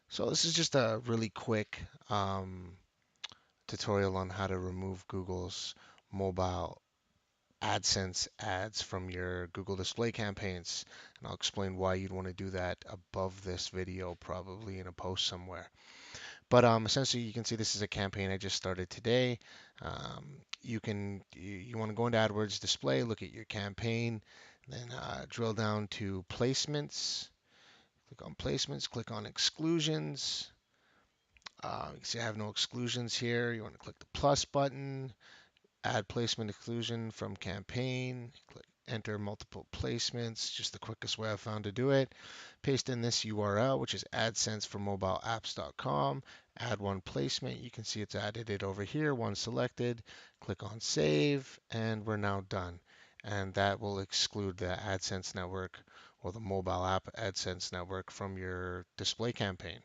So this is just a really quick tutorial on how to remove Google's mobile AdSense ads from your Google display campaigns. And I'll explain why you'd want to do that above this video, probably in a post somewhere. But essentially, you can see this is a campaign I just started today. You want to go into AdWords display, look at your campaign, then drill down to placements. Click on placements, click on exclusions. You can see I have no exclusions here. You want to click the plus button, add placement exclusion from campaign, click enter multiple placements, just the quickest way I've found to do it. Paste in this URL, which is AdSense for mobileapps.com. Add one placement. You can see it's added it over here, one selected. Click on save, and we're now done. And that will exclude the AdSense network or the mobile app AdSense network from your display campaign.